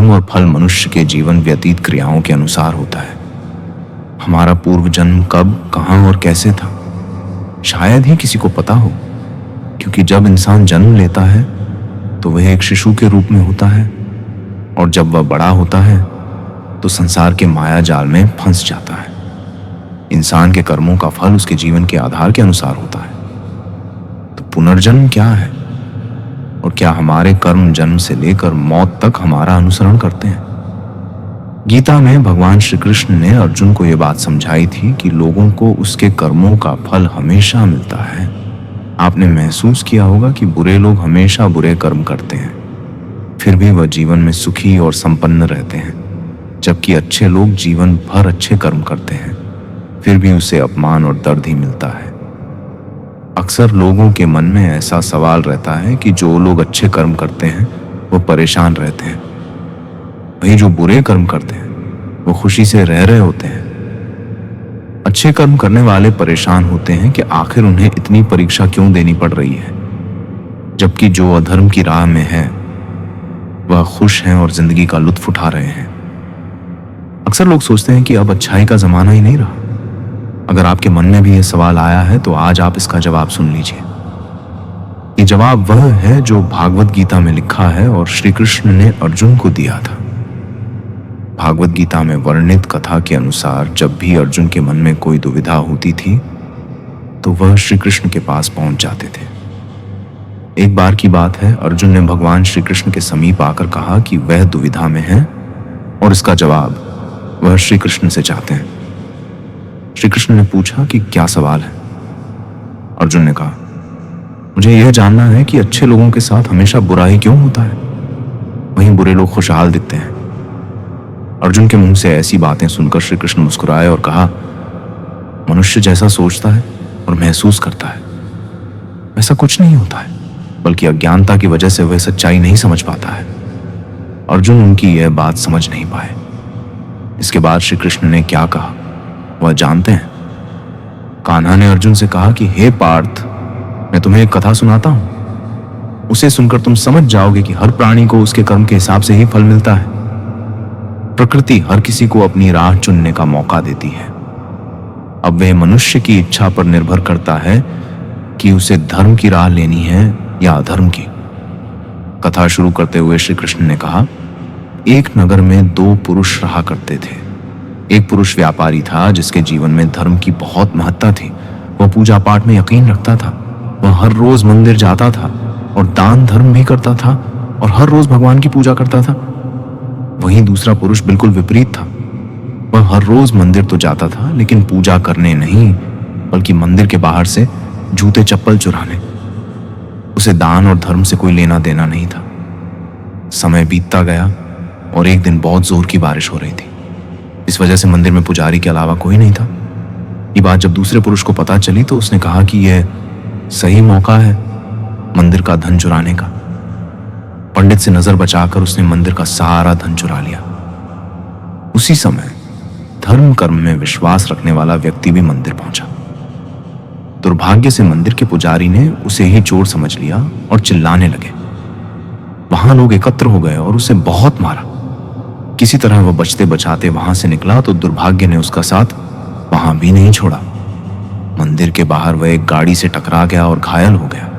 कर्म और फल मनुष्य के जीवन व्यतीत क्रियाओं के अनुसार होता है। हमारा पूर्व जन्म कब, कहाँ और कैसे था, शायद ही किसी को पता हो, क्योंकि जब इंसान जन्म लेता है तो वह एक शिशु के रूप में होता है, और जब वह बड़ा होता है तो संसार के माया जाल में फंस जाता है। इंसान के कर्मों का फल उसके जीवन के आधार के अनुसार होता है। तो पुनर्जन्म क्या है, और क्या हमारे कर्म जन्म से लेकर मौत तक हमारा अनुसरण करते हैं? गीता में भगवान श्री कृष्ण ने अर्जुन को यह बात समझाई थी कि लोगों को उसके कर्मों का फल हमेशा मिलता है। आपने महसूस किया होगा कि बुरे लोग हमेशा बुरे कर्म करते हैं, फिर भी वह जीवन में सुखी और संपन्न रहते हैं, जबकि अच्छे लोग जीवन भर अच्छे कर्म करते हैं, फिर भी उसे अपमान और दर्द ही मिलता है। अक्सर लोगों के मन में ऐसा सवाल रहता है कि जो लोग अच्छे कर्म करते हैं वो परेशान रहते हैं, वही जो बुरे कर्म करते हैं वो खुशी से रह रहे होते हैं। अच्छे कर्म करने वाले परेशान होते हैं कि आखिर उन्हें इतनी परीक्षा क्यों देनी पड़ रही है, जबकि जो अधर्म की राह में है वह खुश हैं और जिंदगी का लुत्फ उठा रहे हैं। अक्सर लोग सोचते हैं कि अब अच्छाई का जमाना ही नहीं रहा। अगर आपके मन में भी यह सवाल आया है तो आज आप इसका जवाब सुन लीजिए। ये जवाब वह है जो भागवत गीता में लिखा है और श्री कृष्ण ने अर्जुन को दिया था। भागवत गीता में वर्णित कथा के अनुसार जब भी अर्जुन के मन में कोई दुविधा होती थी तो वह श्री कृष्ण के पास पहुंच जाते थे। एक बार की बात है, अर्जुन ने भगवान श्री कृष्ण के समीप आकर कहा कि वह दुविधा में है और इसका जवाब वह श्री कृष्ण से चाहते हैं। श्री कृष्ण ने पूछा कि क्या सवाल है? अर्जुन ने कहा, मुझे यह जानना है कि अच्छे लोगों के साथ हमेशा बुरा ही क्यों होता है, वहीं बुरे लोग खुशहाल दिखते हैं। अर्जुन के मुंह से ऐसी बातें सुनकर श्री कृष्ण मुस्कुराए और कहा, मनुष्य जैसा सोचता है और महसूस करता है वैसा कुछ नहीं होता है, बल्कि अज्ञानता की वजह से वह सच्चाई नहीं समझ पाता है। अर्जुन उनकी यह बात समझ नहीं पाए। इसके बाद श्री कृष्ण ने क्या कहा वह जानते हैं। कान्हा ने अर्जुन से कहा कि हे पार्थ, मैं तुम्हें एक कथा सुनाता हूं, उसे सुनकर तुम समझ जाओगे कि हर प्राणी को उसके कर्म के हिसाब से ही फल मिलता है। प्रकृति हर किसी को अपनी राह चुनने का मौका देती है। अब वह मनुष्य की इच्छा पर निर्भर करता है कि उसे धर्म की राह लेनी है या अधर्म की। कथा शुरू करते हुए श्री कृष्ण ने कहा, एक नगर में दो पुरुष रहा करते थे। एक पुरुष व्यापारी था जिसके जीवन में धर्म की बहुत महत्ता थी। वह पूजा पाठ में यकीन रखता था, वह हर रोज मंदिर जाता था और दान धर्म भी करता था और हर रोज भगवान की पूजा करता था। वहीं दूसरा पुरुष बिल्कुल विपरीत था। वह हर रोज मंदिर तो जाता था लेकिन पूजा करने नहीं, बल्कि मंदिर के बाहर से जूते चप्पल चुराने। उसे दान और धर्म से कोई लेना देना नहीं था। समय बीतता गया और एक दिन बहुत जोर की बारिश हो रही थी। इस वजह से मंदिर में पुजारी के अलावा कोई नहीं था। ये बात जब दूसरे पुरुष को पता चली तो उसने कहा कि यह सही मौका है मंदिर का धन चुराने का। पंडित से नजर बचाकर उसने मंदिर का सारा धन चुरा लिया। उसी समय धर्म कर्म में विश्वास रखने वाला व्यक्ति भी मंदिर पहुंचा। दुर्भाग्य से मंदिर के पुजारी ने उसे ही चोर समझ लिया और चिल्लाने लगे। वहां लोग एकत्र हो गए और उसे बहुत मारा। किसी तरह वह बचते बचाते वहां से निकला तो दुर्भाग्य ने उसका साथ वहां भी नहीं छोड़ा। मंदिर के बाहर वह एक गाड़ी से टकरा गया और घायल हो गया।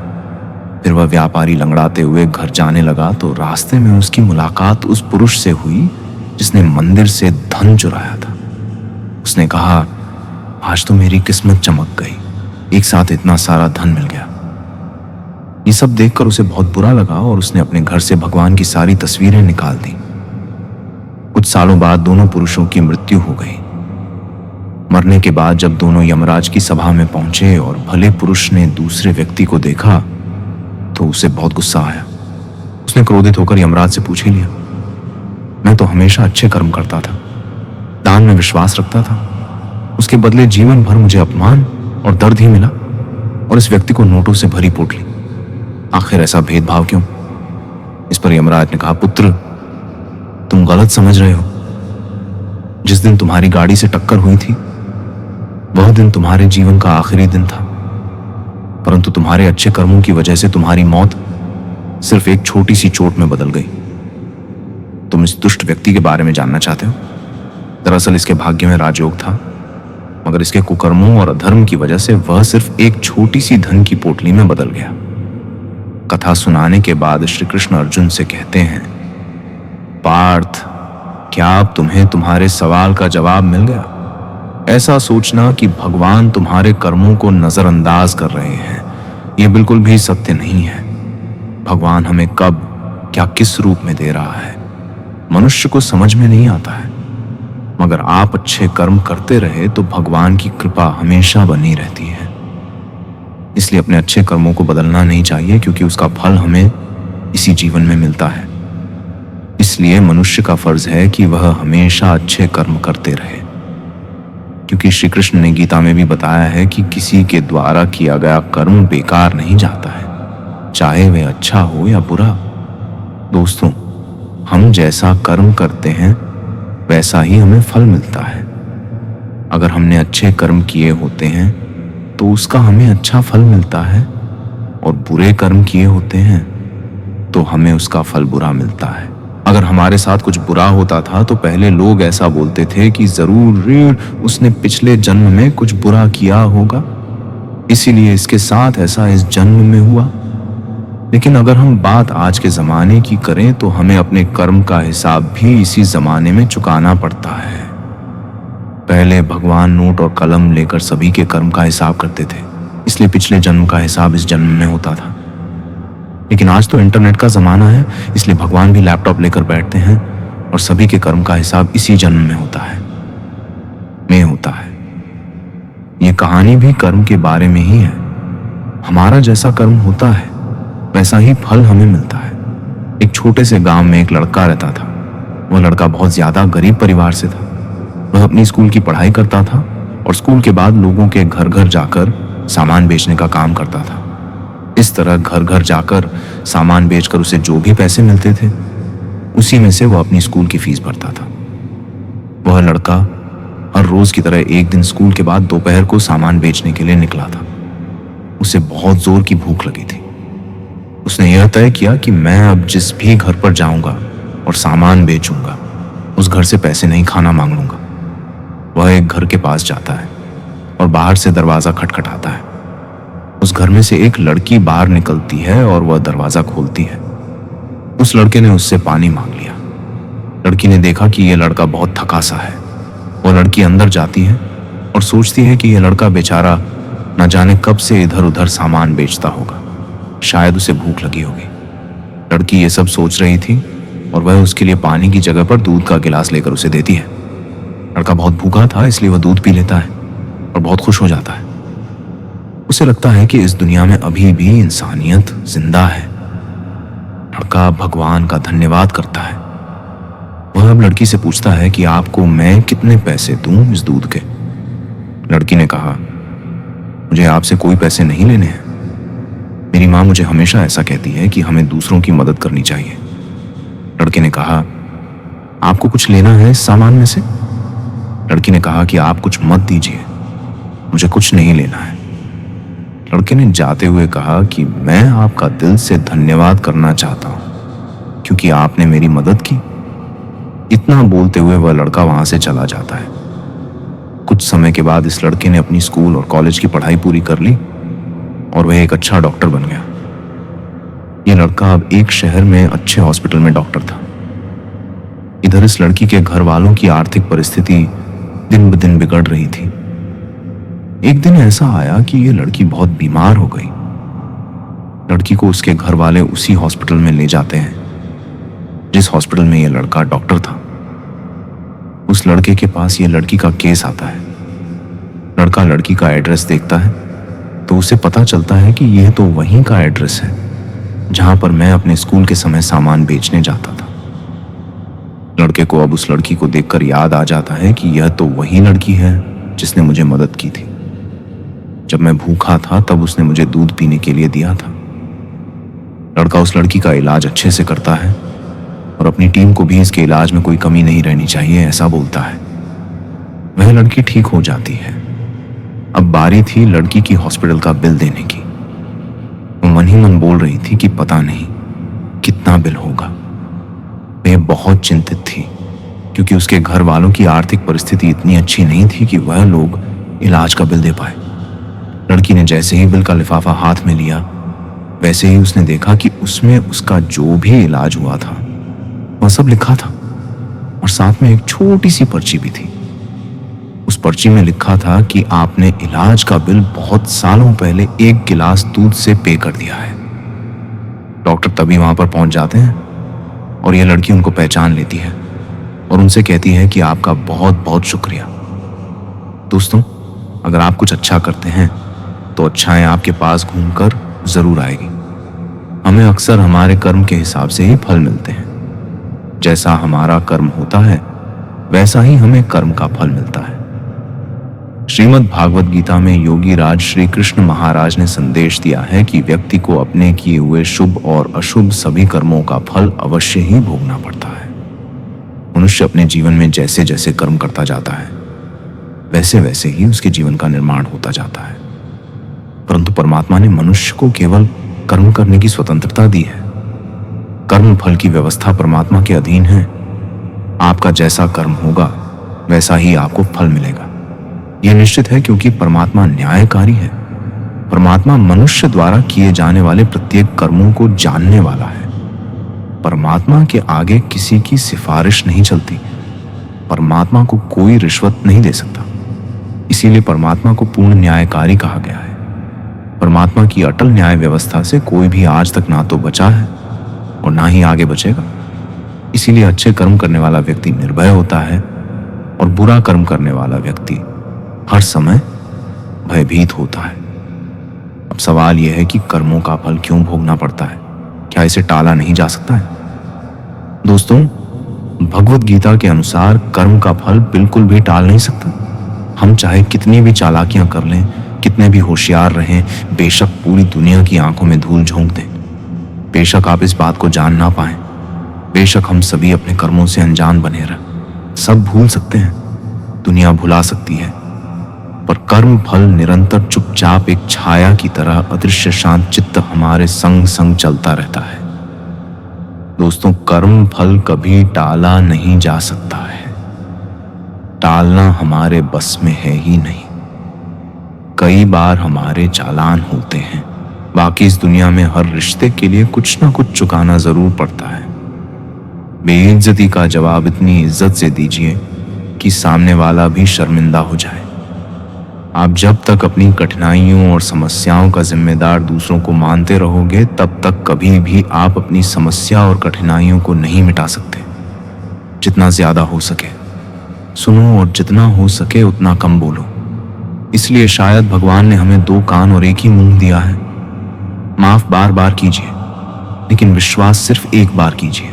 फिर वह व्यापारी लंगड़ाते हुए घर जाने लगा तो रास्ते में उसकी मुलाकात उस पुरुष से हुई जिसने मंदिर से धन चुराया था। उसने कहा, आज तो मेरी किस्मत चमक गई, एक साथ इतना सारा धन मिल गया। ये सब देखकर उसे बहुत बुरा लगा और उसने अपने घर से भगवान की सारी तस्वीरें निकाल दी। कुछ सालों बाद दोनों पुरुषों की मृत्यु हो गई। मरने के बाद जब दोनों यमराज की सभा में पहुंचे और भले पुरुष ने दूसरे व्यक्ति को देखा तो उसे बहुत गुस्सा आया। उसने क्रोधित होकर यमराज से पूछ ही लिया, मैं तो हमेशा अच्छे कर्म करता था, दान में विश्वास रखता था, उसके बदले जीवन भर मुझे अपमान और दर्द ही मिला और इस व्यक्ति को नोटों से भरी पोटली। आखिर ऐसा भेदभाव क्यों? इस पर यमराज ने कहा, पुत्र, तुम गलत समझ रहे हो। जिस दिन तुम्हारी गाड़ी से टक्कर हुई थी वह दिन तुम्हारे जीवन का आखिरी दिन था, परंतु तुम्हारे अच्छे कर्मों की वजह से तुम्हारी मौत सिर्फ एक छोटी सी चोट में बदल गई। तुम इस दुष्ट व्यक्ति के बारे में जानना चाहते हो? दरअसल इसके भाग्य में राजयोग था, मगर इसके कुकर्मों और अधर्म की वजह से वह सिर्फ एक छोटी सी धन की पोटली में बदल गया। कथा सुनाने के बाद श्री कृष्ण अर्जुन से कहते हैं, पार्थ, क्या अब तुम्हें तुम्हारे सवाल का जवाब मिल गया? ऐसा सोचना कि भगवान तुम्हारे कर्मों को नजरअंदाज कर रहे हैं, यह बिल्कुल भी सत्य नहीं है। भगवान हमें कब क्या किस रूप में दे रहा है मनुष्य को समझ में नहीं आता है, मगर आप अच्छे कर्म करते रहे तो भगवान की कृपा हमेशा बनी रहती है। इसलिए अपने अच्छे कर्मों को बदलना नहीं चाहिए, क्योंकि उसका फल हमें इसी जीवन में मिलता है। इसलिए मनुष्य का फर्ज है कि वह हमेशा अच्छे कर्म करते रहे, क्योंकि श्री कृष्ण ने गीता में भी बताया है कि किसी के द्वारा किया गया कर्म बेकार नहीं जाता है, चाहे वह अच्छा हो या बुरा। दोस्तों, हम जैसा कर्म करते हैं वैसा ही हमें फल मिलता है। अगर हमने अच्छे कर्म किए होते हैं तो उसका हमें अच्छा फल मिलता है, और बुरे कर्म किए होते हैं तो हमें उसका फल बुरा मिलता है। अगर हमारे साथ कुछ बुरा होता था तो पहले लोग ऐसा बोलते थे कि जरूर उसने पिछले जन्म में कुछ बुरा किया होगा, इसीलिए इसके साथ ऐसा इस जन्म में हुआ। लेकिन अगर हम बात आज के जमाने की करें तो हमें अपने कर्म का हिसाब भी इसी जमाने में चुकाना पड़ता है। पहले भगवान नोट और कलम लेकर सभी के कर्म का हिसाब करते थे, इसलिए पिछले जन्म का हिसाब इस जन्म में होता था। लेकिन आज तो इंटरनेट का जमाना है, इसलिए भगवान भी लैपटॉप लेकर बैठते हैं और सभी के कर्म का हिसाब इसी जन्म में होता है। ये कहानी भी कर्म के बारे में ही है। हमारा जैसा कर्म होता है वैसा ही फल हमें मिलता है। एक छोटे से गांव में एक लड़का रहता था। वह लड़का बहुत ज्यादा गरीब परिवार से था। वह अपनी स्कूल की पढ़ाई करता था और स्कूल के बाद लोगों के घर घर जाकर सामान बेचने का काम करता था। इस तरह घर घर जाकर सामान बेचकर उसे जो भी पैसे मिलते थे उसी में से वह अपनी स्कूल की फीस भरता था। वह लड़का हर रोज की तरह एक दिन स्कूल के बाद दोपहर को सामान बेचने के लिए निकला था। उसे बहुत जोर की भूख लगी थी। उसने यह तय किया कि मैं अब जिस भी घर पर जाऊंगा और सामान बेचूंगा उस घर से पैसे नहीं, खाना मांग लूंगा। वह एक घर के पास जाता है और बाहर से दरवाजा खटखटाता है। उस घर में से एक लड़की बाहर निकलती है और वह दरवाजा खोलती है। उस लड़के ने उससे पानी मांग लिया। लड़की ने देखा कि यह लड़का बहुत थका सा है। वह लड़की अंदर जाती है और सोचती है कि यह लड़का बेचारा न जाने कब से इधर उधर सामान बेचता होगा, शायद उसे भूख लगी होगी। लड़की ये सब सोच रही थी और वह उसके लिए पानी की जगह पर दूध का गिलास लेकर उसे देती है। लड़का बहुत भूखा था, इसलिए वह दूध पी लेता है और बहुत खुश हो जाता है। उसे लगता है कि इस दुनिया में अभी भी इंसानियत जिंदा है। लड़का भगवान का धन्यवाद करता है। वह अब लड़की से पूछता है कि आपको मैं कितने पैसे दूं इस दूध के? लड़की ने कहा, मुझे आपसे कोई पैसे नहीं लेने हैं। मेरी माँ मुझे हमेशा ऐसा कहती है कि हमें दूसरों की मदद करनी चाहिए। लड़के ने कहा, आपको कुछ लेना है इस सामान में से? लड़की ने कहा कि आप कुछ मत दीजिए, मुझे कुछ नहीं लेना है। लड़के ने जाते हुए कहा कि मैं आपका दिल से धन्यवाद करना चाहता हूं क्योंकि आपने मेरी मदद की। इतना बोलते हुए वह लड़का वहां से चला जाता है। कुछ समय के बाद इस लड़के ने अपनी स्कूल और कॉलेज की पढ़ाई पूरी कर ली और वह एक अच्छा डॉक्टर बन गया। यह लड़का अब एक शहर में अच्छे हॉस्पिटल में डॉक्टर था। इधर इस लड़की के घर वालों की आर्थिक परिस्थिति दिन ब दिन बिगड़ रही थी। एक दिन ऐसा आया कि यह लड़की बहुत बीमार हो गई। लड़की को उसके घर वाले उसी हॉस्पिटल में ले जाते हैं जिस हॉस्पिटल में यह लड़का डॉक्टर था। उस लड़के के पास यह लड़की का केस आता है। लड़का लड़की का एड्रेस देखता है तो उसे पता चलता है कि यह तो वहीं का एड्रेस है जहां पर मैं अपने स्कूल के समय सामान बेचने जाता था। लड़के को अब उस लड़की को देखकर याद आ जाता है कि यह तो वही लड़की है जिसने मुझे मदद की थी। जब मैं भूखा था तब उसने मुझे दूध पीने के लिए दिया था। लड़का उस लड़की का इलाज अच्छे से करता है और अपनी टीम को भी इसके इलाज में कोई कमी नहीं रहनी चाहिए ऐसा बोलता है। वह लड़की ठीक हो जाती है। अब बारी थी लड़की की हॉस्पिटल का बिल देने की। वो मन ही मन बोल रही थी कि पता नहीं कितना बिल होगा। ये बहुत चिंतित थी, क्योंकि उसके घर वालों की आर्थिक परिस्थिति इतनी अच्छी नहीं थी कि वह लोग इलाज का बिल दे पाए। लड़की ने जैसे ही बिल का लिफाफा हाथ में लिया, वैसे ही उसने देखा कि उसमें उसका जो भी इलाज हुआ था वह सब लिखा था, और साथ में एक छोटी सी पर्ची भी थी। उस पर्ची में लिखा था कि आपने इलाज का बिल बहुत सालों पहले एक गिलास दूध से पे कर दिया है। डॉक्टर तभी वहां पर पहुंच जाते हैं और यह लड़की उनको पहचान लेती है और उनसे कहती है कि आपका बहुत बहुत शुक्रिया। दोस्तों, अगर आप कुछ अच्छा करते हैं तो अच्छाएं आपके पास घूमकर जरूर आएगी। हमें अक्सर हमारे कर्म के हिसाब से ही फल मिलते हैं। जैसा हमारा कर्म होता है वैसा ही हमें कर्म का फल मिलता है। श्रीमद् भागवत गीता में योगी राज श्री कृष्ण महाराज ने संदेश दिया है कि व्यक्ति को अपने किए हुए शुभ और अशुभ सभी कर्मों का फल अवश्य ही भोगना पड़ता है। मनुष्य अपने जीवन में जैसे जैसे कर्म करता जाता है वैसे वैसे ही उसके जीवन का निर्माण होता जाता है। परंतु परमात्मा ने मनुष्य को केवल कर्म करने की स्वतंत्रता दी है। कर्म फल की व्यवस्था परमात्मा के अधीन है। आपका जैसा कर्म होगा वैसा ही आपको फल मिलेगा। यह निश्चित है, क्योंकि परमात्मा न्यायकारी है। परमात्मा मनुष्य द्वारा किए जाने वाले प्रत्येक कर्मों को जानने वाला है। परमात्मा के आगे किसी की सिफारिश नहीं चलती। परमात्मा को कोई रिश्वत नहीं दे सकता। इसीलिए परमात्मा को पूर्ण न्यायकारी कहा गया है। परमात्मा की अटल न्याय व्यवस्था से कोई भी आज तक ना तो बचा है और ना ही आगे बचेगा। इसीलिए अच्छे कर्म करने वाला व्यक्ति निर्भय होता है और बुरा कर्म करने वाला व्यक्ति हर समय भयभीत होता है। अब सवाल यह है कि कर्मों का फल क्यों भोगना पड़ता है? क्या इसे टाला नहीं जा सकता है? दोस्तों, भगवत गीता के अनुसार कर्म का फल बिल्कुल भी टाल नहीं सकता। हम चाहे कितनी भी चालाकियां कर लें, कितने भी होशियार रहें, बेशक पूरी दुनिया की आंखों में धूल झोंक दें, बेशक आप इस बात को जान ना पाएं, बेशक हम सभी अपने कर्मों से अनजान बने रहें, सब भूल सकते हैं, दुनिया भुला सकती है, पर कर्म फल निरंतर चुपचाप एक छाया की तरह अदृश्य शांत चित्त हमारे संग संग चलता रहता है। दोस्तों, कर्म फल कभी टाला नहीं जा सकता है। टालना हमारे बस में है ही नहीं। कई बार हमारे चालान होते हैं। बाकी इस दुनिया में हर रिश्ते के लिए कुछ ना कुछ चुकाना जरूर पड़ता है। बेइज्जती का जवाब इतनी इज्जत से दीजिए कि सामने वाला भी शर्मिंदा हो जाए। आप जब तक अपनी कठिनाइयों और समस्याओं का जिम्मेदार दूसरों को मानते रहोगे, तब तक कभी भी आप अपनी समस्या और कठिनाइयों को नहीं मिटा सकते। जितना ज्यादा हो सके सुनो और जितना हो सके उतना कम बोलो। इसलिए शायद भगवान ने हमें दो कान और एक ही मुंह दिया है। माफ बार बार कीजिए, लेकिन विश्वास सिर्फ एक बार कीजिए।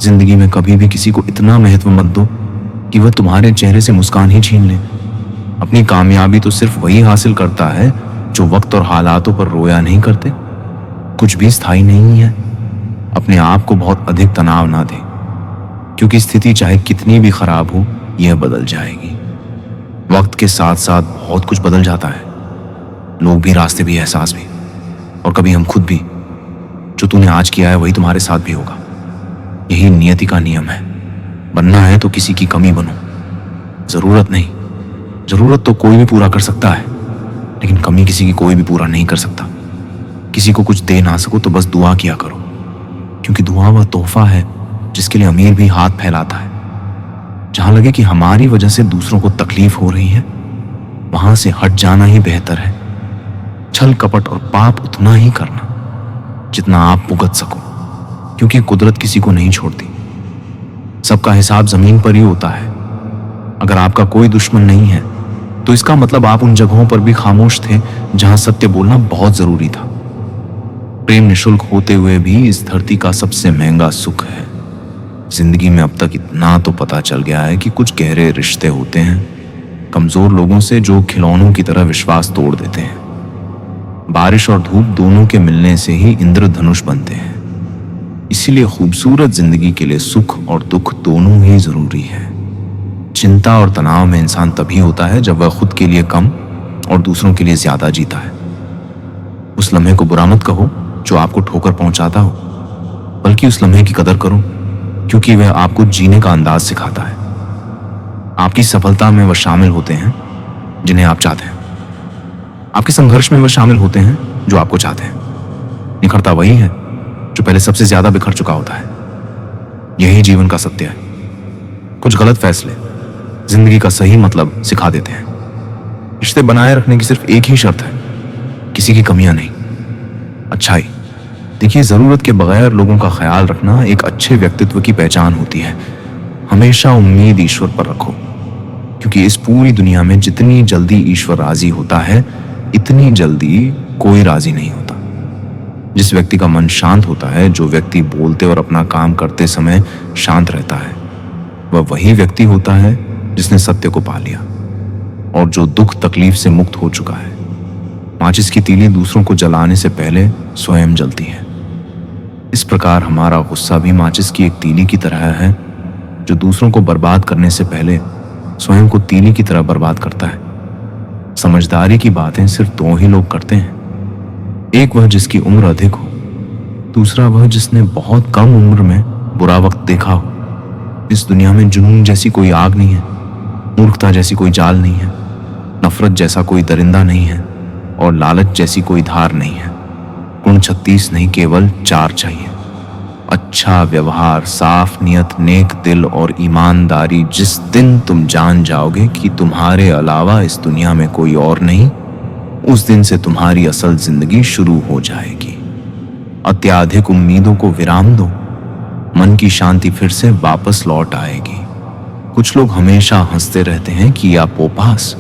जिंदगी में कभी भी किसी को इतना महत्व मत दो कि वह तुम्हारे चेहरे से मुस्कान ही छीन ले। अपनी कामयाबी तो सिर्फ वही हासिल करता है जो वक्त और हालातों पर रोया नहीं करते। कुछ भी स्थायी नहीं है। अपने आप को बहुत अधिक तनाव ना दे, क्योंकि स्थिति चाहे कितनी भी खराब हो, यह बदल जाएगी। वक्त के साथ साथ बहुत कुछ बदल जाता है। लोग भी, रास्ते भी, एहसास भी, और कभी हम खुद भी। जो तूने आज किया है वही तुम्हारे साथ भी होगा। यही नियति का नियम है। बनना है तो किसी की कमी बनो। जरूरत नहीं, जरूरत तो कोई भी पूरा कर सकता है, लेकिन कमी किसी की कोई भी पूरा नहीं कर सकता। किसी को कुछ दे ना सको तो बस दुआ किया करो, क्योंकि दुआ वह तोहफा है जिसके लिए अमीर भी हाथ फैलाता है। जहां लगे कि हमारी वजह से दूसरों को तकलीफ हो रही है, वहां से हट जाना ही बेहतर है। छल कपट और पाप उतना ही करना जितना आप भुगत सको, क्योंकि कुदरत किसी को नहीं छोड़ती। सबका हिसाब जमीन पर ही होता है। अगर आपका कोई दुश्मन नहीं है तो इसका मतलब आप उन जगहों पर भी खामोश थे जहां सत्य बोलना बहुत जरूरी था। प्रेम निशुल्क होते हुए भी इस धरती का सबसे महंगा सुख है। जिंदगी में अब तक इतना तो पता चल गया है कि कुछ गहरे रिश्ते होते हैं कमजोर लोगों से, जो खिलौनों की तरह विश्वास तोड़ देते हैं। बारिश और धूप दोनों के मिलने से ही इंद्रधनुष बनते हैं। इसीलिए खूबसूरत जिंदगी के लिए सुख और दुख दोनों ही जरूरी है। चिंता और तनाव में इंसान तभी होता है जब वह खुद के लिए कम और दूसरों के लिए ज्यादा जीता है। उस लम्हे को बुरा मत कहो जो आपको ठोकर पहुंचाता हो, बल्कि उस लम्हे की कदर करो क्योंकि वह आपको जीने का अंदाज सिखाता है। आपकी सफलता में वह शामिल होते हैं जिन्हें आप चाहते हैं। आपके संघर्ष में वह शामिल होते हैं जो आपको चाहते हैं। निखरता वही है जो पहले सबसे ज्यादा बिखर चुका होता है। यही जीवन का सत्य है। कुछ गलत फैसले जिंदगी का सही मतलब सिखा देते हैं। रिश्ते बनाए रखने की सिर्फ एक ही शर्त है, किसी की कमियां नहीं, अच्छाई। देखिए, जरूरत के बगैर लोगों का ख्याल रखना एक अच्छे व्यक्तित्व की पहचान होती है। हमेशा उम्मीद ईश्वर पर रखो, क्योंकि इस पूरी दुनिया में जितनी जल्दी ईश्वर राजी होता है, इतनी जल्दी कोई राजी नहीं होता। जिस व्यक्ति का मन शांत होता है, जो व्यक्ति बोलते और अपना काम करते समय शांत रहता है, वह वही व्यक्ति होता है जिसने सत्य को पा लिया और जो दुख तकलीफ से मुक्त हो चुका है। माचिस की तीली दूसरों को जलाने से पहले स्वयं जलती है। इस प्रकार हमारा गुस्सा भी माचिस की एक तीली की तरह है, जो दूसरों को बर्बाद करने से पहले स्वयं को तीली की तरह बर्बाद करता है। समझदारी की बातें सिर्फ दो ही लोग करते हैं, एक वह जिसकी उम्र अधिक हो, दूसरा वह जिसने बहुत कम उम्र में बुरा वक्त देखा हो। इस दुनिया में जुनून जैसी कोई आग नहीं है, मूर्खता जैसी कोई जाल नहीं है, नफरत जैसा कोई दरिंदा नहीं है और लालच जैसी कोई धार नहीं है। गुण 36 नहीं, केवल 4 चाहिए। अच्छा व्यवहार, साफ नियत, नेक दिल और ईमानदारी। जिस दिन तुम जान जाओगे कि तुम्हारे अलावा इस दुनिया में कोई और नहीं, उस दिन से तुम्हारी असल जिंदगी शुरू हो जाएगी। अत्याधिक उम्मीदों को विराम दो, मन की शांति फिर से वापस लौट आएगी। कुछ लोग हमेशा हंसते रहते हैं कि या पोपास,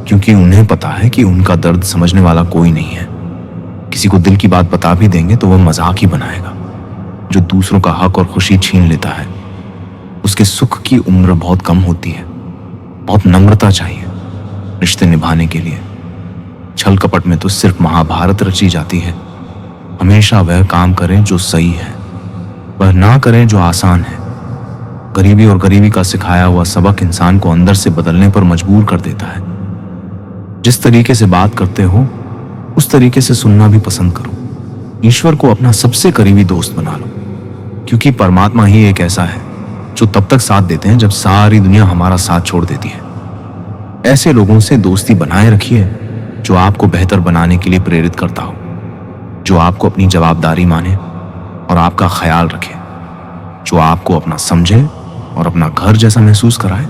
क्योंकि उन्हें पता है कि उनका दर्द समझने वाला कोई नहीं है। किसी को दिल की बात बता भी देंगे तो वह मजाक ही बनाएगा। जो दूसरों का हक और खुशी छीन लेता है, उसके सुख की उम्र बहुत कम होती है। बहुत नम्रता चाहिए रिश्ते निभाने के लिए। छल कपट में तो सिर्फ महाभारत रची जाती है। हमेशा वह काम करें जो सही है, वह ना करें जो आसान है। गरीबी और गरीबी का सिखाया हुआ सबक इंसान को अंदर से बदलने पर मजबूर कर देता है। जिस तरीके से बात करते हो, उस तरीके से सुनना भी पसंद करो। ईश्वर को अपना सबसे करीबी दोस्त बना लो, क्योंकि परमात्मा ही एक ऐसा है जो तब तक साथ देते हैं जब सारी दुनिया हमारा साथ छोड़ देती है। ऐसे लोगों से दोस्ती बनाए रखिए जो आपको बेहतर बनाने के लिए प्रेरित करता हो, जो आपको अपनी जवाबदारी माने और आपका ख्याल रखे, जो आपको अपना समझे और अपना घर जैसा महसूस कराए,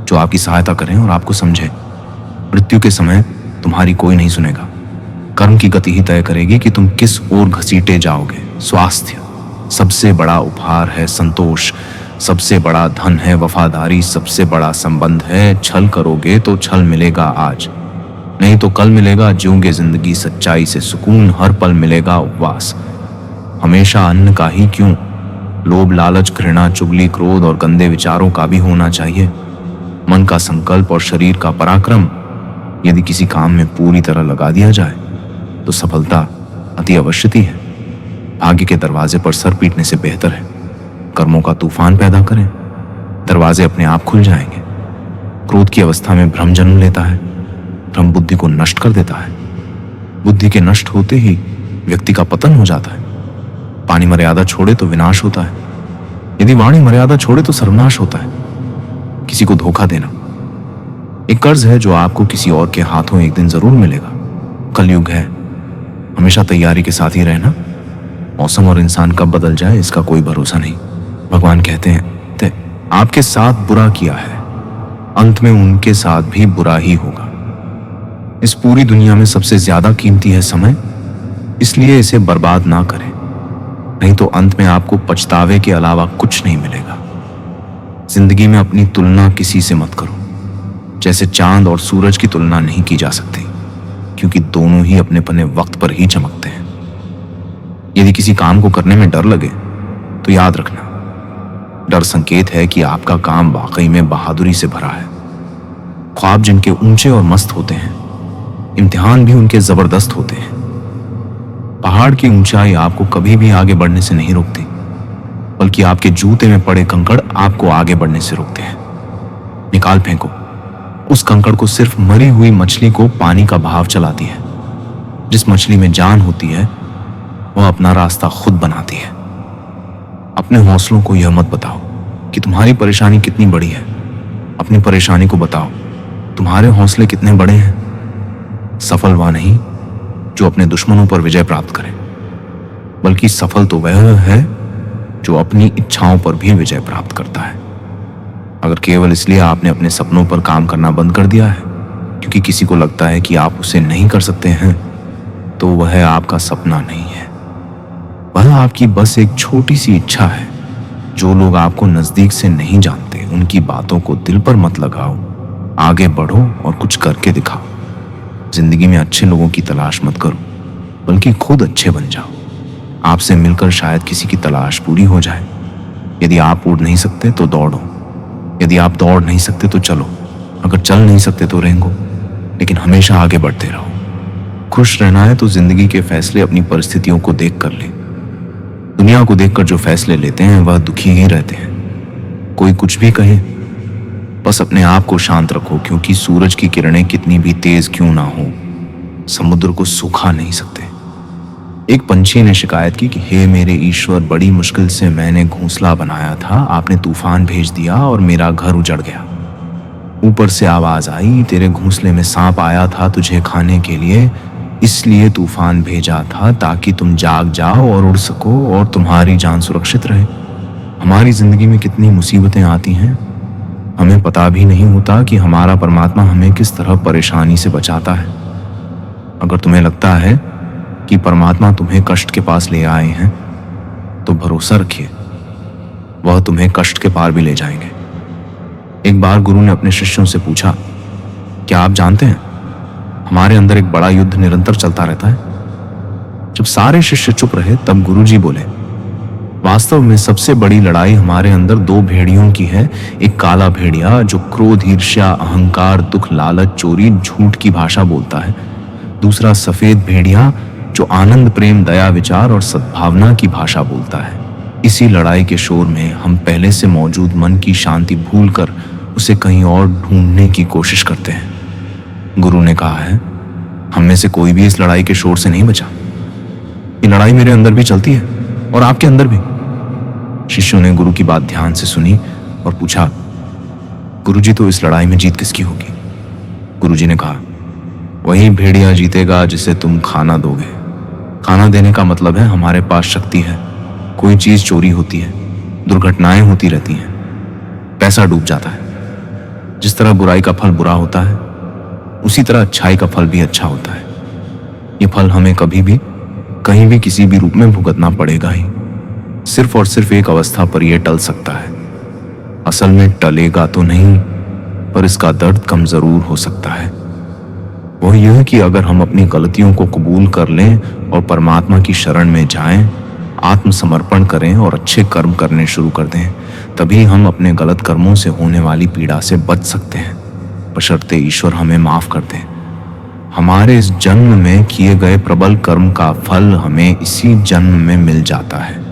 जो आपकी सहायता करें और आपको समझे। मृत्यु के समय तुम्हारी कोई नहीं सुनेगा। कर्म की गति ही तय करेगी कि तुम किस ओर घसीटे जाओगे। स्वास्थ्य सबसे बड़ा उपहार है, संतोष सबसे बड़ा धन है, वफादारी सबसे बड़ा संबंध है। छल करोगे तो छल मिलेगा आज, नहीं तो कल मिलेगा। जियोगे जिंदगी सच्चाई से, सुकून हर पल मिलेगा। उपवास हमेशा अन्न का ही क्यों, लोभ, लालच, घृणा, चुगली, क्रोध और गंदे विचारों का भी होना चाहिए। मन का संकल्प और शरीर का पराक्रम यदि किसी काम में पूरी तरह लगा दिया जाए तो सफलता अति अवश्यती है। भाग्य के दरवाजे पर सर पीटने से बेहतर है कर्मों का तूफान पैदा करें। दरवाजे अपने आप खुल जाएंगे। क्रोध की अवस्था में भ्रम जन्म लेता है। भ्रम बुद्धि को नष्ट कर देता है। बुद्धि के नष्ट होते ही व्यक्ति का पतन हो जाता है। पानी मर्यादा छोड़े तो विनाश होता है, यदि वाणी मर्यादा छोड़े तो सर्वनाश होता है। किसी को धोखा देना एक कर्ज है जो आपको किसी और के हाथों एक दिन जरूर मिलेगा। कलयुग है, हमेशा तैयारी के साथ ही रहना। मौसम और इंसान कब बदल जाए इसका कोई भरोसा नहीं। भगवान कहते हैं आपके साथ बुरा किया है, अंत में उनके साथ भी बुरा ही होगा। इस पूरी दुनिया में सबसे ज्यादा कीमती है समय, इसलिए इसे बर्बाद ना करें, नहीं तो अंत में आपको पछतावे के अलावा कुछ नहीं मिलेगा। जिंदगी में अपनी तुलना किसी से मत करो, जैसे चांद और सूरज की तुलना नहीं की जा सकती, क्योंकि दोनों ही अपने अपने वक्त पर ही चमकते हैं। यदि किसी काम को करने में डर लगे तो याद रखना, डर संकेत है कि आपका काम वाकई में बहादुरी से भरा है। ख्वाब जिनके ऊंचे और मस्त होते हैं, इम्तिहान भी उनके जबरदस्त होते हैं। पहाड़ की ऊंचाई आपको कभी भी आगे बढ़ने से नहीं रोकती, बल्कि आपके जूते में पड़े कंकड़ आपको आगे बढ़ने से रोकते हैं। निकाल फेंको उस कंकड़ को। सिर्फ मरी हुई मछली को पानी का बहाव चलाती है। जिस मछली में जान होती है वह अपना रास्ता खुद बनाती है। अपने हौसलों को यह मत बताओ कि तुम्हारी परेशानी कितनी बड़ी है। अपनी परेशानी को बताओ तुम्हारे हौसले कितने बड़े हैं। सफल वह नहीं जो अपने दुश्मनों पर विजय प्राप्त करे, बल्कि सफल तो वह है जो अपनी इच्छाओं पर भी विजय प्राप्त करता है। अगर केवल इसलिए आपने अपने सपनों पर काम करना बंद कर दिया है क्योंकि किसी को लगता है कि आप उसे नहीं कर सकते हैं, तो वह आपका सपना नहीं है, वह आपकी बस एक छोटी सी इच्छा है। जो लोग आपको नजदीक से नहीं जानते उनकी बातों को दिल पर मत लगाओ, आगे बढ़ो और कुछ करके दिखाओ। जिंदगी में अच्छे लोगों की तलाश मत करो, बल्कि खुद अच्छे बन जाओ। आपसे मिलकर शायद किसी की तलाश पूरी हो जाए। यदि आप उड़ नहीं सकते तो दौड़ो, यदि आप दौड़ नहीं सकते तो चलो, अगर चल नहीं सकते तो रेंगो, लेकिन हमेशा आगे बढ़ते रहो। खुश रहना है तो जिंदगी के फैसले अपनी परिस्थितियों को देख कर ले। दुनिया को देखकर जो फैसले लेते हैं वह दुखी ही रहते हैं। कोई कुछ भी कहे, बस अपने आप को शांत रखो, क्योंकि सूरज की किरणें कितनी भी तेज क्यों ना हो, समुद्र को सुखा नहीं सकते। एक पंछी ने शिकायत की कि हे मेरे ईश्वर, बड़ी मुश्किल से मैंने घोंसला बनाया था, आपने तूफान भेज दिया और मेरा घर उजड़ गया। ऊपर से आवाज आई, तेरे घोंसले में सांप आया था तुझे खाने के लिए, इसलिए तूफान भेजा था ताकि तुम जाग जाओ और उड़ सको और तुम्हारी जान सुरक्षित रहे। हमारी जिंदगी में कितनी मुसीबतें आती हैं, हमें पता भी नहीं होता कि हमारा परमात्मा हमें किस तरह परेशानी से बचाता है। अगर तुम्हें लगता है कि परमात्मा तुम्हें कष्ट के पास ले आए हैं, तो भरोसा रखिए, वह तुम्हें कष्ट के पार भी ले जाएंगे। एक बार गुरु ने अपने शिष्यों से पूछा, क्या आप जानते हैं हमारे अंदर एक बड़ा युद्ध निरंतर चलता रहता है। जब सारे शिष्य चुप रहे तब गुरुजी बोले, वास्तव में सबसे बड़ी लड़ाई हमारे अंदर दो भेड़ियों की है। एक काला भेड़िया जो क्रोध, ईर्ष्या, अहंकार, दुख, लालच, चोरी, झूठ की भाषा बोलता है। दूसरा सफेद भेड़िया जो आनंद, प्रेम, दया, विचार और सद्भावना की भाषा बोलता है। इसी लड़ाई के शोर में हम पहले से मौजूद मन की शांति भूलकर उसे कहीं और ढूंढने की कोशिश करते हैं। गुरु ने कहा है, हम में से कोई भी इस लड़ाई के शोर से नहीं बचा। ये लड़ाई मेरे अंदर भी चलती है और आपके अंदर भी। शिष्यों ने गुरु की बात ध्यान से सुनी और पूछा, गुरुजी, तो इस लड़ाई में जीत किसकी होगी? गुरुजी ने कहा, वही भेड़िया जीतेगा जिसे तुम खाना दोगे। खाना देने का मतलब है हमारे पास शक्ति है। कोई चीज चोरी होती है, दुर्घटनाएं होती रहती हैं, पैसा डूब जाता है। जिस तरह बुराई का फल बुरा होता है, उसी तरह अच्छाई का फल भी अच्छा होता है। ये फल हमें कभी भी, कहीं भी, किसी भी रूप में भुगतना पड़ेगा ही। सिर्फ और सिर्फ एक अवस्था पर यह टल सकता है। असल में टलेगा तो नहीं, पर इसका दर्द कम जरूर हो सकता है। वह यह कि अगर हम अपनी गलतियों को कबूल कर लें और परमात्मा की शरण में जाएं, आत्मसमर्पण करें और अच्छे कर्म करने शुरू कर दें, तभी हम अपने गलत कर्मों से होने वाली पीड़ा से बच सकते हैं, बशर्ते ईश्वर हमें माफ कर दें। हमारे इस जन्म में किए गए प्रबल कर्म का फल हमें इसी जन्म में मिल जाता है।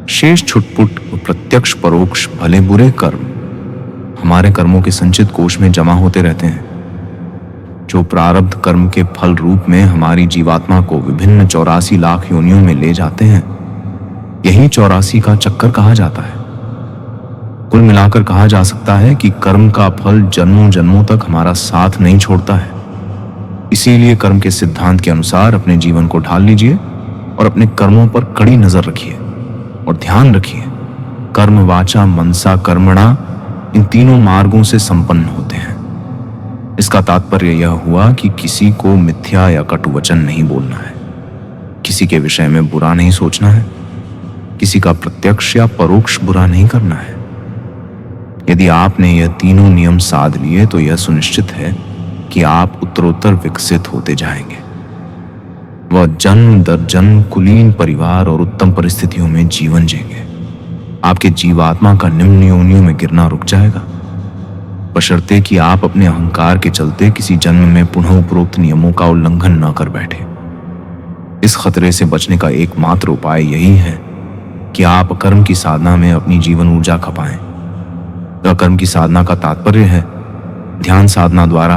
शेष छुटपुट प्रत्यक्ष परोक्ष भले बुरे कर्म हमारे कर्मों के संचित कोष में जमा होते रहते हैं, जो प्रारब्ध कर्म के फल रूप में हमारी जीवात्मा को विभिन्न 84 लाख योनियों में ले जाते हैं। यही 84 का चक्कर कहा जाता है। कुल मिलाकर कहा जा सकता है कि कर्म का फल जन्मों जन्मों तक हमारा साथ नहीं छोड़ता है। इसीलिए कर्म के सिद्धांत के अनुसार अपने जीवन को ढाल लीजिए और अपने कर्मों पर कड़ी नजर रखिए और ध्यान रखिए, कर्म, वाचा, मनसा, कर्मणा, इन तीनों मार्गों से संपन्न होते हैं। इसका तात्पर्य यह हुआ कि किसी को मिथ्या या कटु वचन नहीं बोलना है, किसी के विषय में बुरा नहीं सोचना है, किसी का प्रत्यक्ष या परोक्ष बुरा नहीं करना है। यदि आपने यह तीनों नियम साध लिए तो यह सुनिश्चित है कि आप उत्तरोत्तर विकसित होते जाएंगे। वह जन्म दर जन्म कुलीन परिवार और उत्तम परिस्थितियों में जीवन जिएंगे। आपके जीवात्मा का निम्न योनियों में गिरना रुक जाएगा, बशर्ते कि आप अपने अहंकार के चलते किसी जन्म में पुनः उपरोक्त नियमों का उल्लंघन न कर बैठे। इस खतरे से बचने का एकमात्र उपाय यही है कि आप कर्म की साधना में अपनी जीवन ऊर्जा खपाएं। कर्म की साधना का तात्पर्य है ध्यान साधना द्वारा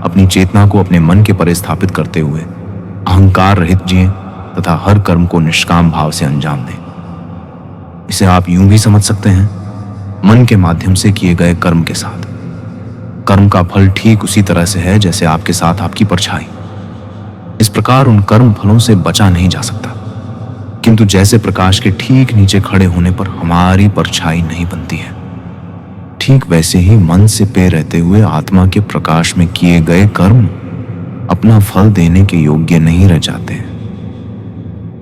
अपनी चेतना को अपने मन के परे स्थापित करते हुए अहंकार रहित जिएं तथा हर कर्म को निष्काम भाव से अंजाम दें। इसे आप यूं भी समझ सकते हैं, मन के माध्यम से किए गए कर्म के साथ। कर्म का फल ठीक उसी तरह से है जैसे आपके साथ आपकी परछाई। इस प्रकार उन कर्म फलों से बचा नहीं जा सकता, किंतु जैसे प्रकाश के ठीक नीचे खड़े होने पर हमारी परछाई नहीं बनती है, ठीक वैसे ही मन से पे रहते हुए आत्मा के प्रकाश में किए गए कर्म अपना फल देने के योग्य नहीं रह जाते।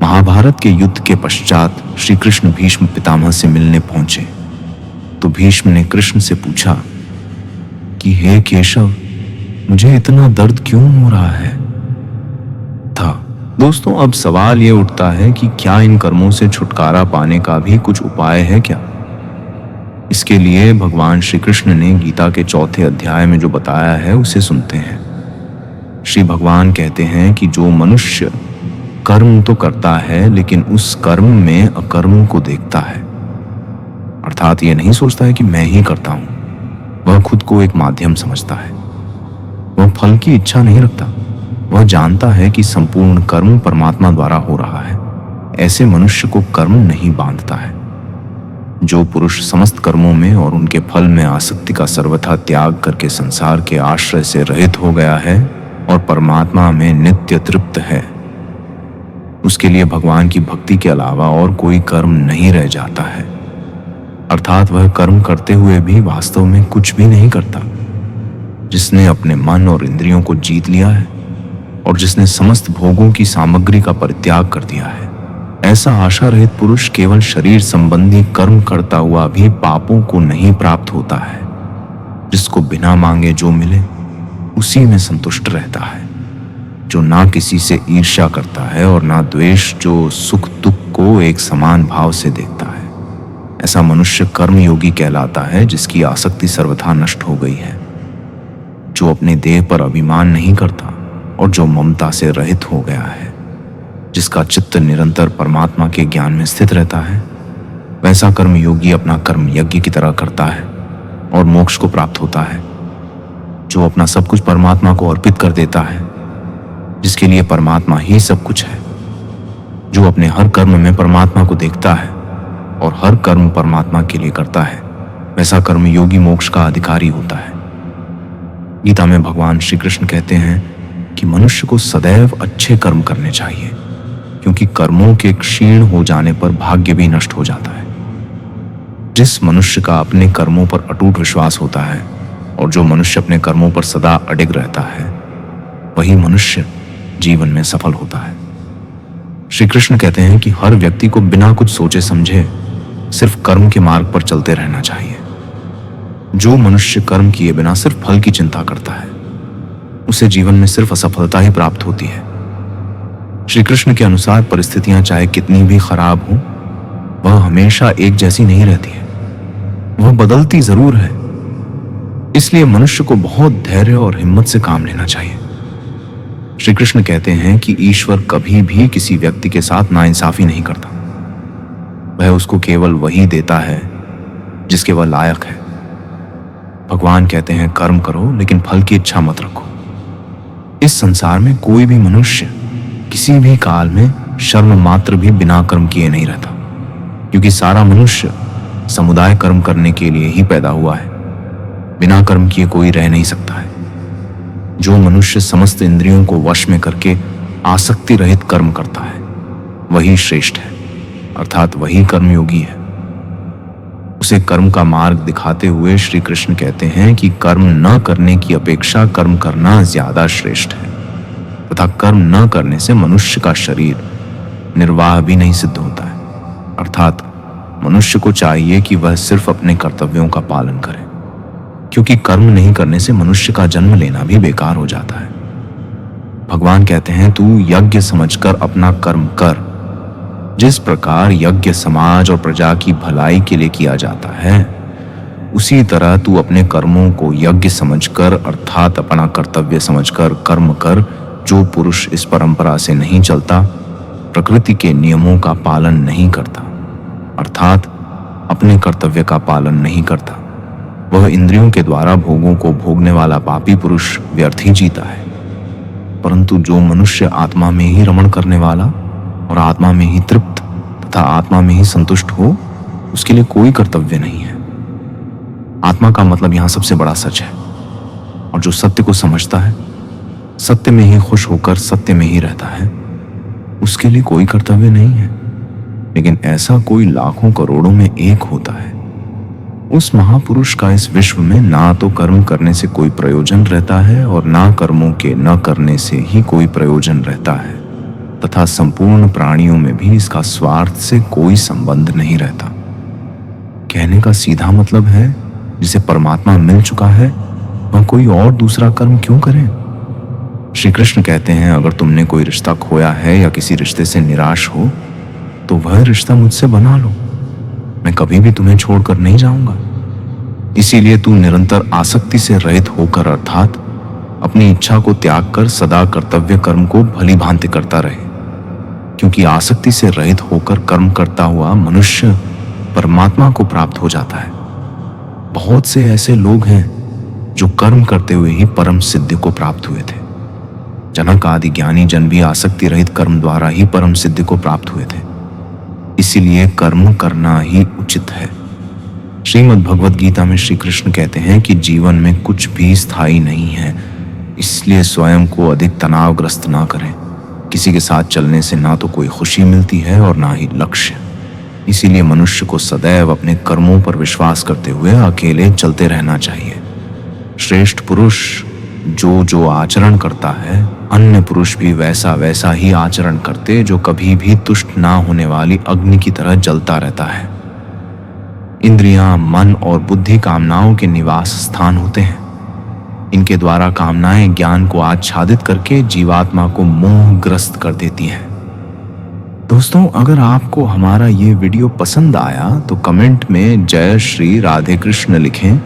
महाभारत के युद्ध के पश्चात श्री कृष्ण भीष्म पितामह से मिलने पहुंचे तो भीष्म ने कृष्ण से पूछा कि हे केशव, मुझे इतना दर्द क्यों हो रहा है था। दोस्तों, अब सवाल यह उठता है कि क्या इन कर्मों से छुटकारा पाने का भी कुछ उपाय है क्या? इसके लिए भगवान श्री कृष्ण ने गीता के 4 अध्याय में जो बताया है उसे सुनते हैं। श्री भगवान कहते हैं कि जो मनुष्य कर्म तो करता है लेकिन उस कर्म में अकर्म को देखता है, अर्थात यह नहीं सोचता है कि मैं ही करता हूं, वह खुद को एक माध्यम समझता है, वह फल की इच्छा नहीं रखता, वह जानता है कि संपूर्ण कर्म परमात्मा द्वारा हो रहा है, ऐसे मनुष्य को कर्म नहीं बांधता है। जो पुरुष समस्त कर्मों में और उनके फल में आसक्ति का सर्वथा त्याग करके संसार के आश्रय से रहित हो गया है और परमात्मा में नित्य तृप्त है, उसके लिए भगवान की भक्ति के अलावा और कोई कर्म नहीं रह जाता है। अर्थात वह कर्म करते हुए भी वास्तव में कुछ भी नहीं करता। जिसने अपने मन और इंद्रियों को जीत लिया है और जिसने समस्त भोगों की सामग्री का परित्याग कर दिया है, ऐसा आशा रहित पुरुष केवल शरीर संबंधी कर्म करता हुआ भी पापों को नहीं प्राप्त होता है। जिसको बिना मांगे जो मिले उसी में संतुष्ट रहता है, जो ना किसी से ईर्ष्या करता है और ना द्वेष, जो सुख दुख को एक समान भाव से देखता है। ऐसा मनुष्य कर्मयोगी कहलाता है जिसकी आसक्ति सर्वथा नष्ट हो गई है, जो अपने देह पर अभिमान नहीं करता और जो ममता से रहित हो गया है, जिसका चित्त निरंतर परमात्मा के ज्ञान में स्थित रहता है। वैसा कर्मयोगी अपना कर्म यज्ञ की तरह करता है और मोक्ष को प्राप्त होता है। जो अपना सब कुछ परमात्मा को अर्पित कर देता है, जिसके लिए परमात्मा ही सब कुछ है, जो अपने हर कर्म में परमात्मा को देखता है और हर कर्म परमात्मा के लिए करता है, वैसा कर्मयोगी मोक्ष का अधिकारी होता है। गीता में भगवान श्री कृष्ण कहते हैं कि मनुष्य को सदैव अच्छे कर्म करने चाहिए, क्योंकि कर्मों के क्षीण हो जाने पर भाग्य भी नष्ट हो जाता है। जिस मनुष्य का अपने कर्मों पर अटूट विश्वास होता है और जो मनुष्य अपने कर्मों पर सदा अडिग रहता है, वही मनुष्य जीवन में सफल होता है। श्री कृष्ण कहते हैं कि हर व्यक्ति को बिना कुछ सोचे समझे सिर्फ कर्म के मार्ग पर चलते रहना चाहिए। जो मनुष्य कर्म किए बिना सिर्फ फल की चिंता करता है, उसे जीवन में सिर्फ असफलता ही प्राप्त होती है। श्री कृष्ण के अनुसार परिस्थितियां चाहे कितनी भी खराब हो, वह हमेशा एक जैसी नहीं रहती है, वह बदलती जरूर है। इसलिए मनुष्य को बहुत धैर्य और हिम्मत से काम लेना चाहिए। श्री कृष्ण कहते हैं कि ईश्वर कभी भी किसी व्यक्ति के साथ नाइंसाफी नहीं करता, वह उसको केवल वही देता है जिसके वह लायक है। भगवान कहते हैं कर्म करो लेकिन फल की इच्छा मत रखो। इस संसार में कोई भी मनुष्य किसी भी काल में शर्म मात्र भी बिना कर्म किए नहीं रहता, क्योंकि सारा मनुष्य समुदाय कर्म करने के लिए ही पैदा हुआ है। बिना कर्म किए कोई रह नहीं सकता है। जो मनुष्य समस्त इंद्रियों को वश में करके आसक्ति रहित कर्म करता है, वही श्रेष्ठ है, अर्थात वही कर्मयोगी है। उसे कर्म का मार्ग दिखाते हुए श्री कृष्ण कहते हैं कि कर्म न करने की अपेक्षा कर्म करना ज्यादा श्रेष्ठ है, तथा कर्म न करने से मनुष्य का शरीर निर्वाह भी नहीं सिद्ध होता है। अर्थात मनुष्य को चाहिए कि वह सिर्फ अपने कर्तव्यों का पालन करे, क्योंकि कर्म नहीं करने से मनुष्य का जन्म लेना भी बेकार हो जाता है। भगवान कहते हैं तू यज्ञ समझकर अपना कर्म कर। जिस प्रकार यज्ञ समाज और प्रजा की भलाई के लिए किया जाता है, उसी तरह तू अपने कर्मों को यज्ञ समझकर अर्थात अपना कर्तव्य समझकर कर्म कर। जो पुरुष इस परंपरा से नहीं चलता, प्रकृति के नियमों का पालन नहीं करता, अर्थात अपने कर्तव्य का पालन नहीं करता, वह इंद्रियों के द्वारा भोगों को भोगने वाला पापी पुरुष व्यर्थ ही जीता है। परंतु जो मनुष्य आत्मा में ही रमण करने वाला और आत्मा में ही तृप्त तथा आत्मा में ही संतुष्ट हो, उसके लिए कोई कर्तव्य नहीं है। आत्मा का मतलब यहां सबसे बड़ा सच है, और जो सत्य को समझता है, सत्य में ही खुश होकर सत्य में ही रहता है, उसके लिए कोई कर्तव्य नहीं है। लेकिन ऐसा कोई लाखों करोड़ों में एक होता है। उस महापुरुष का इस विश्व में ना तो कर्म करने से कोई प्रयोजन रहता है और ना कर्मों के न करने से ही कोई प्रयोजन रहता है, तथा संपूर्ण प्राणियों में भी इसका स्वार्थ से कोई संबंध नहीं रहता। कहने का सीधा मतलब है, जिसे परमात्मा मिल चुका है वह कोई और दूसरा कर्म क्यों करे। श्री कृष्ण कहते हैं, अगर तुमने कोई रिश्ता खोया है या किसी रिश्ते से निराश हो तो वह रिश्ता मुझसे बना लो, मैं कभी भी तुम्हें छोड़कर नहीं जाऊंगा। इसीलिए तू निरंतर आसक्ति से रहित होकर, अर्थात अपनी इच्छा को त्याग कर सदा कर्तव्य कर्म को भली भांति करता रहे, क्योंकि आसक्ति से रहित होकर कर्म करता हुआ मनुष्य परमात्मा को प्राप्त हो जाता है। बहुत से ऐसे लोग हैं जो कर्म करते हुए ही परम सिद्धि को प्राप्त हुए थे। जनक आदि ज्ञानी जन भी आसक्ति रहित कर्म द्वारा ही परम सिद्धि को प्राप्त हुए थे। इसीलिए कर्म करना ही उचित है। श्रीमद् भगवद गीता में श्री कृष्ण कहते हैं कि जीवन में कुछ भी स्थायी नहीं है, इसलिए स्वयं को अधिक तनावग्रस्त ना करें। किसी के साथ चलने से ना तो कोई खुशी मिलती है और ना ही लक्ष्य। इसीलिए मनुष्य को सदैव अपने कर्मों पर विश्वास करते हुए अकेले चलते रहना चाहिए। श्रेष्ठ पुरुष जो आचरण करता है, अन्य पुरुष भी वैसा वैसा ही आचरण करते, जो कभी भी तुष्ट ना होने वाली अग्नि की तरह जलता रहता है। इंद्रियां, मन और बुद्धि कामनाओं के निवास स्थान होते हैं। इनके द्वारा कामनाएं ज्ञान को आच्छादित करके जीवात्मा को मोहग्रस्त कर देती हैं। दोस्तों, अगर आपको हमारा ये वीडियो पसंद आया तो कमेंट में जय श्री राधे कृष्ण लिखें